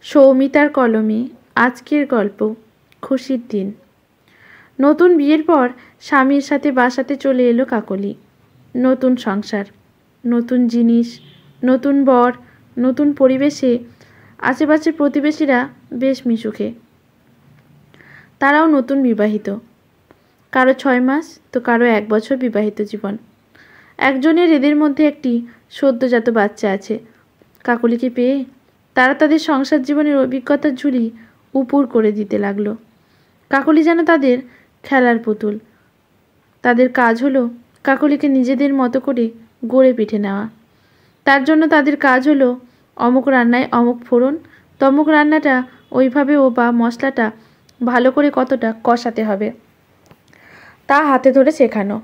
সৌমিতার কলমে আজকের গল্প খুশির দিন। নতুন বিয়ের পর স্বামীর সাথে বাসাতে চলে এলো কাকলি। নতুন সংসার, নতুন জিনিস, নতুন বর, নতুন পরিবেশে আশেপাশের প্রতিবেশীরা বেশ মিশুকে। তারাও নতুন বিবাহিত, কারো 6 মাস তো কারো 1 বছর বিবাহিত জীবন। একজনের এদের মধ্যে একটি সদ্যজাত বাচ্চা আছে। কাকলিকে পেয়ে তারা তাদের সংসার জীবনের অভিজ্ঞতার ঝুলি উপুর করে দিতে লাগলো। কাকলি যেন তাদের খেলার পুতুল। তাদের কাজ হলো কাকলিকে নিজেদের মতো করে গড়ে পিঠে নেওয়া। তার জন্য তাদের কাজ হলো অমুক রান্নায় অমুক ফোড়ন, তমুক রান্নাটা ওইভাবে বা মশলাটা ভালো করে কতটা কষাতে হবে তা হাতে ধরে শেখানো।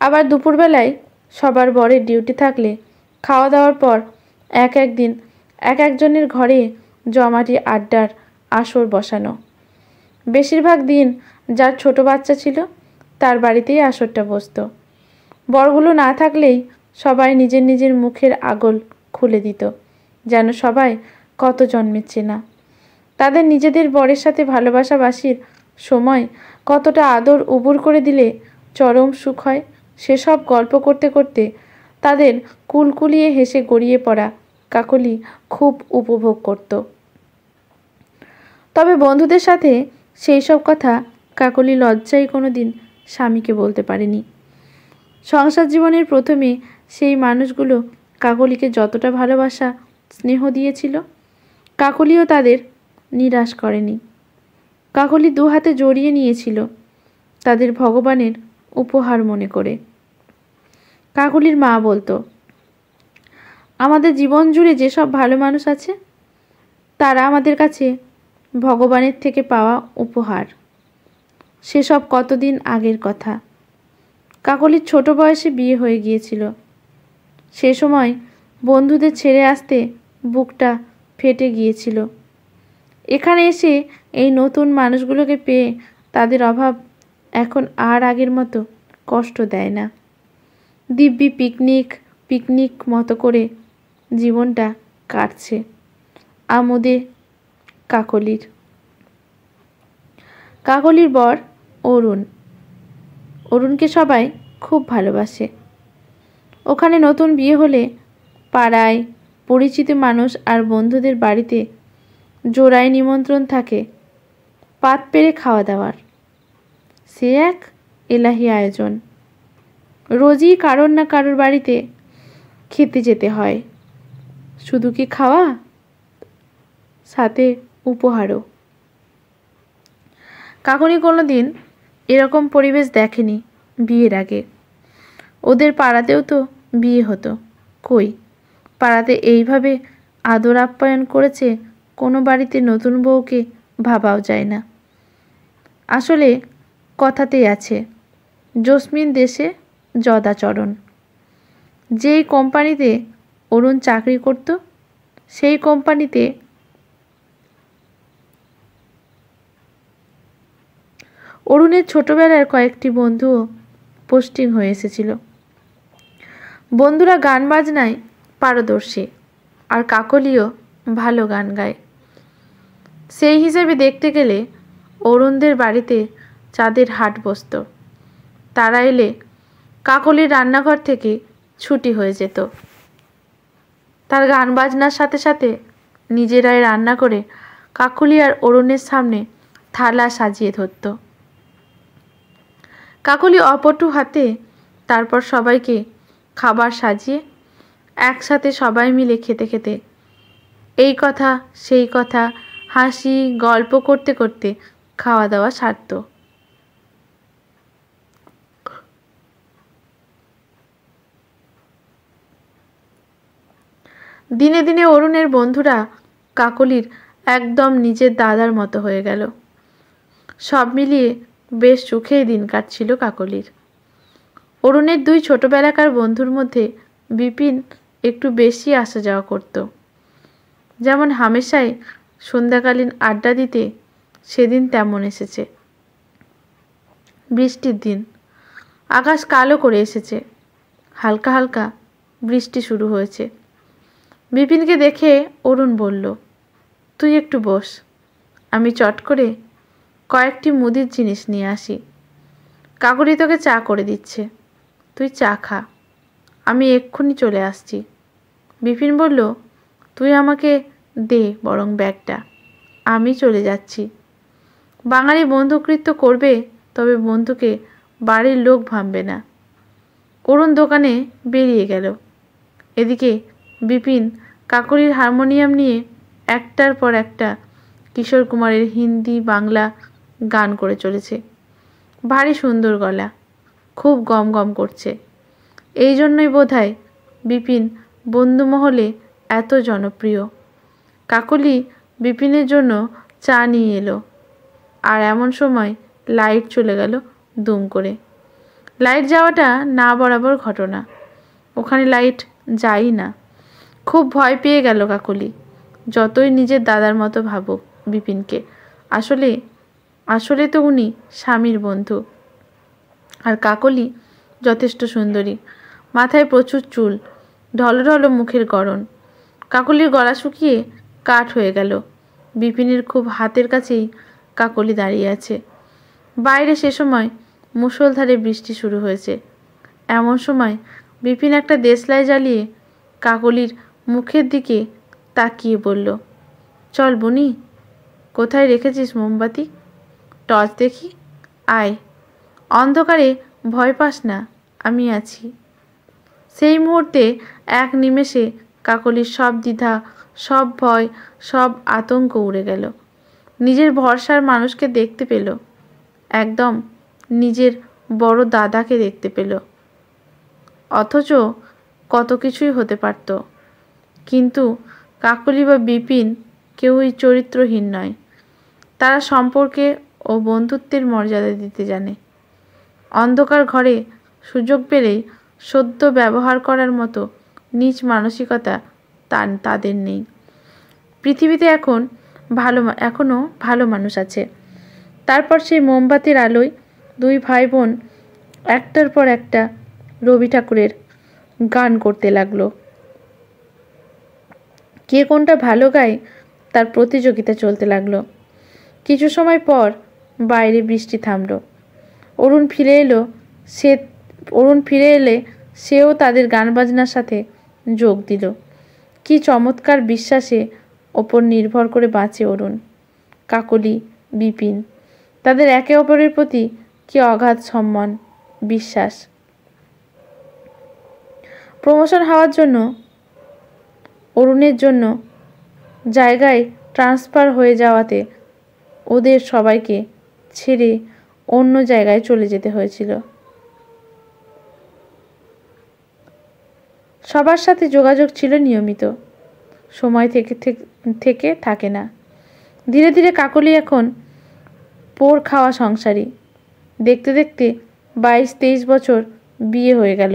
আবার দুপুরবেলায় সবার বরের ডিউটি থাকলে খাওয়া দাওয়ার পর একদিন একজনের ঘরে জমাটি আড্ডার আসর বসানো। বেশিরভাগ দিন যার ছোট বাচ্চা ছিল তার বাড়িতেই আসরটা বসত। বরগুলো না থাকলেই সবাই নিজের নিজের মুখের আগল খুলে দিত, যেন সবাই কত জন্মের চেনা। তাদের নিজেদের বরের সাথে ভালোবাসাবাসির সময় কতটা আদর উবুর করে দিলে চরম সুখ হয়, সেসব গল্প করতে করতে তাদের কুলকুলিয়ে হেসে গড়িয়ে পড়া কাকলি খুব উপভোগ করত। তবে বন্ধুদের সাথে সেই সব কথা কাকলি লজ্জায় কোনো দিন স্বামীকে বলতে পারেনি। সংসার জীবনের প্রথমে সেই মানুষগুলো কাকলিকে যতটা ভালোবাসা স্নেহ দিয়েছিল, কাকলিও তাদের নিরাশ করেনি। কাকলি 2 হাতে জড়িয়ে নিয়েছিল তাদের ভগবানের উপহার মনে করে। কাকলির মা বলতো, আমাদের জীবন জুড়ে যেসব ভালো মানুষ আছে তারা আমাদের কাছে ভগবানের থেকে পাওয়া উপহার। সেসব কতদিন আগের কথা। কাকলির ছোট বয়সে বিয়ে হয়ে গিয়েছিল। সে সময় বন্ধুদের ছেড়ে আসতে বুকটা ফেটে গিয়েছিল। এখানে এসে এই নতুন মানুষগুলোকে পেয়ে তাদের অভাব এখন আর আগের মতো কষ্ট দেয় না। দিব্যি পিকনিক মতো করে জীবনটা কাটছে আমোদে কাকলির। কাকলির বর অরুণকে সবাই খুব ভালোবাসে। ওখানে নতুন বিয়ে হলে পাড়ায় পরিচিত মানুষ আর বন্ধুদের বাড়িতে জোড়ায় নিমন্ত্রণ থাকে পাত পেরে খাওয়া দাওয়ার। সে এক এলাহি আয়োজন। রোজই কারোর না কারোর বাড়িতে খেতে যেতে হয়। শুধু কি খাওয়া, সাথে উপহারও। কাকলি কোনো দিন এরকম পরিবেশ দেখেনি বিয়ের আগে। ওদের পাড়াতেও তো বিয়ে হতো, কই পাড়াতে এইভাবে আদর আপ্যায়ন করেছে কোনো বাড়িতে নতুন বউকে ভাবাও যায় না। আসলে কথাতেই আছে, জসমিন দেশে যদাচরণ। যেই কোম্পানিতে অরুণ চাকরি করত সেই কোম্পানিতে অরুণের ছোটবেলার কয়েকটি বন্ধুও পোস্টিং হয়ে এসেছিল। বন্ধুরা গান বাজনায় পারদর্শী, আর কাকলিও ভালো গান গায়। সেই হিসেবে দেখতে গেলে অরুণদের বাড়িতে চাঁদের হাট বসত। তারা এলে কাকলির রান্নাঘর থেকে ছুটি হয়ে যেত। তার গান বাজনার সাথে সাথে নিজেরাই রান্না করে কাকলি আর অরুণের সামনে থালা সাজিয়ে ধরত। কাকলি অপটু হাতে তারপর সবাইকে খাবার সাজিয়ে একসাথে সবাই মিলে খেতে খেতে এই কথা সেই কথা হাসি গল্প করতে করতে খাওয়া দাওয়া সারত। দিনে দিনে অরুণের বন্ধুরা কাকলির একদম নিজের দাদার মতো হয়ে গেল। সব মিলিয়ে বেশ সুখেই দিন কাটছিল কাকলির। অরুণের 2 ছোটবেলাকার বন্ধুর মধ্যে বিপিন একটু বেশি আসা যাওয়া করত। যেমন হামেশাই সন্ধ্যাকালীন আড্ডা দিতে সেদিন তেমন এসেছে। বৃষ্টির দিন, আকাশ কালো করে এসেছে, হালকা হালকা বৃষ্টি শুরু হয়েছে। বিপিনকে দেখে অরুণ বলল, তুই একটু বস, আমি চট করে কয়েকটি মুদির জিনিস নিয়ে আসি। কাকুলি তোকে চা করে দিচ্ছে, তুই চা খা, আমি এক্ষুনি চলে আসছি। বিপিন বলল, তুই আমাকে দে বরং ব্যাগটা, আমি চলে যাচ্ছি। বাঙালি বন্ধুকৃত্য করবে, তবে বন্ধুকে বাড়ির লোক ভাববে না। অরুণ দোকানে বেরিয়ে গেল। এদিকে বিপিন কাকলির হারমোনিয়াম নিয়ে একটার পর একটা কিশোর কুমারের হিন্দি বাংলা গান করে চলেছে। ভারী সুন্দর গলা, খুব গম গম করছে। এই জন্যই বোধহয় বিপিন বন্ধুমহলে এত জনপ্রিয়। কাকলি বিপিনের জন্য চা নিয়ে এলো। আর এমন সময় লাইট চলে গেল দুম করে। লাইট যাওয়াটা না বরাবর ঘটনা, ওখানে লাইট যায়ই না। খুব ভয় পেয়ে গেল কাকলি, যতই নিজের দাদার মতো ভাবুক বিপিনকে। আসলে আসলে তো উনি স্বামীর বন্ধু। আর কাকলি যথেষ্ট সুন্দরী, মাথায় প্রচুর চুল, ঢলঢল মুখের গড়ন। কাকলির গলা শুকিয়ে কাঠ হয়ে গেল। বিপিনের খুব হাতের কাছেই কাকলি দাঁড়িয়ে আছে। বাইরে সে সময় মুষলধারে বৃষ্টি শুরু হয়েছে। এমন সময় বিপিন একটা দেশলাই জ্বালিয়ে কাকলির মুখের দিকে তাকিয়ে বলল, চল বুনি, কোথায় রেখেছিস মোমবাতি? টর্চ দেখি, আয়, অন্ধকারে ভয় পাস না, আমি আছি। সেই মুহূর্তে এক নিমেষে কাকলির সব দ্বিধা, সব ভয়, সব আতঙ্ক উড়ে গেল। নিজের ভরসার মানুষকে দেখতে পেল, একদম নিজের বড় দাদাকে দেখতে পেল। অথচ কত কিছুই হতে পারত, কিন্তু কাকলি বা বিপিন কেউই চরিত্রহীন নয়। তারা সম্পর্কে ও বন্ধুত্বের মর্যাদা দিতে জানে। অন্ধকার ঘরে সুযোগ পেলেই সদ্য ব্যবহার করার মতো নীচ মানসিকতা তাদের নেই। পৃথিবীতে এখনও ভালো মানুষ আছে। তারপর সেই মোমবাতির আলোয় দুই ভাই বোন একটার পর একটা রবি ঠাকুরের গান করতে লাগলো। কে কোনটা ভালো গায় তার প্রতিযোগিতা চলতে লাগলো। কিছু সময় পর বাইরে বৃষ্টি থামলো। অরুণ ফিরে এলে সেও তাদের গান বাজনার সাথে যোগ দিল। কি চমৎকার বিশ্বাসে ওপর নির্ভর করে বাঁচে অরুণ, কাকলি, বিপিন। তাদের একে অপরের প্রতি কি অগাধ সম্মান, বিশ্বাস। প্রমোশন হওয়ার জন্য, অরুণের জন্য জায়গায় ট্রান্সফার হয়ে যাওয়াতে ওদের সবাইকে ছেড়ে অন্য জায়গায় চলে যেতে হয়েছিল। সবার সাথে যোগাযোগ ছিল নিয়মিত, সময় থেকে থাকে না। ধীরে ধীরে কাকলি এখন পোড় খাওয়া সংসারী। দেখতে দেখতে 22-23 বছর বিয়ে হয়ে গেল।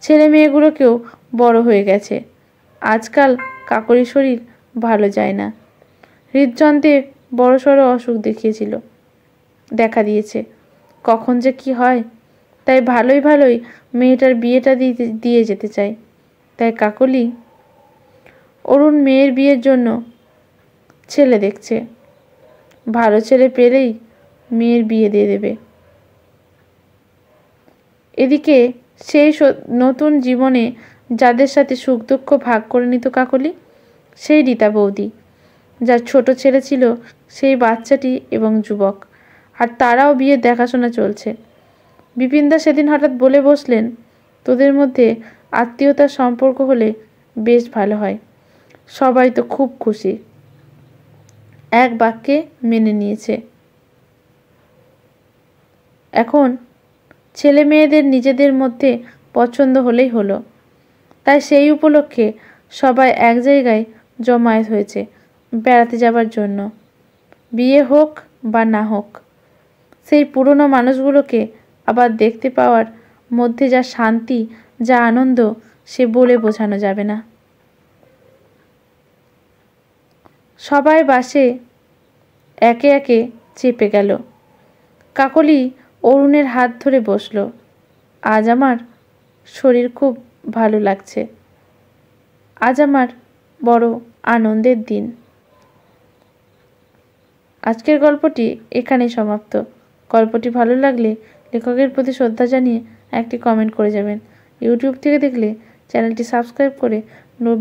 ছেলে মেয়েগুলোকেও বড় হয়ে গেছে। আজকাল কাকলির শরীর ভালো যায় না। হৃদযন্ত্রে বড়সড় অসুখ দেখা দিয়েছে। কখন যে কি হয়, তাই ভালোই মেয়েটার বিয়েটা দিয়ে যেতে চাই। তাই কাকলি অরুণ মেয়ের বিয়ের জন্য ছেলে দেখছে। ভালো ছেলে পেলেই মেয়ের বিয়ে দিয়ে দেবে। এদিকে সেই নতুন জীবনে যাদের সাথে সুখ দুঃখ ভাগ করে নিত কাকলি, সেই রীতা বৌদি, যার ছোট ছেলে ছিল সেই বাচ্চাটি এবং যুবক, আর তারাও বিয়ের দেখাশোনা চলছে। বিপিনদা সেদিন হঠাৎ বলে বসলেন, তোদের মধ্যে আত্মীয়তার সম্পর্ক হলে বেশ ভালো হয়। সবাই তো খুব খুশি। এক বাক্যে মেনে নিয়েছে। এখন ছেলে মেয়েদের নিজেদের মধ্যে পছন্দ হলেই হলো। তাই সেই উপলক্ষে সবাই এক জায়গায় জমায়েত হয়েছে বেড়াতে যাবার জন্য। বিয়ে হোক বা না হোক, সেই পুরনো মানুষগুলোকে আবার দেখতে পাওয়ার মধ্যে যা শান্তি, যা আনন্দ, সে বলে বোঝানো যাবে না। সবাই বাসে একে একে চেপে গেল। কাকলি অরুণের হাত ধরে বসল। আজ আমার শরীর খুব ভালো লাগছে। আজ আমার বড় আনন্দের দিন। আজকের গল্পটি এখানেই সমাপ্ত। গল্পটি ভালো লাগলে লেখকের প্রতি শ্রদ্ধা জানিয়ে একটি কমেন্ট করে যাবেন। ইউটিউব থেকে দেখলে চ্যানেলটি সাবস্ক্রাইব করে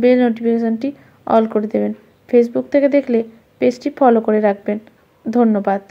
বেল নোটিফিকেশানটি অল করে দেবেন। ফেসবুক থেকে দেখলে পেজটি ফলো করে রাখবেন। ধন্যবাদ।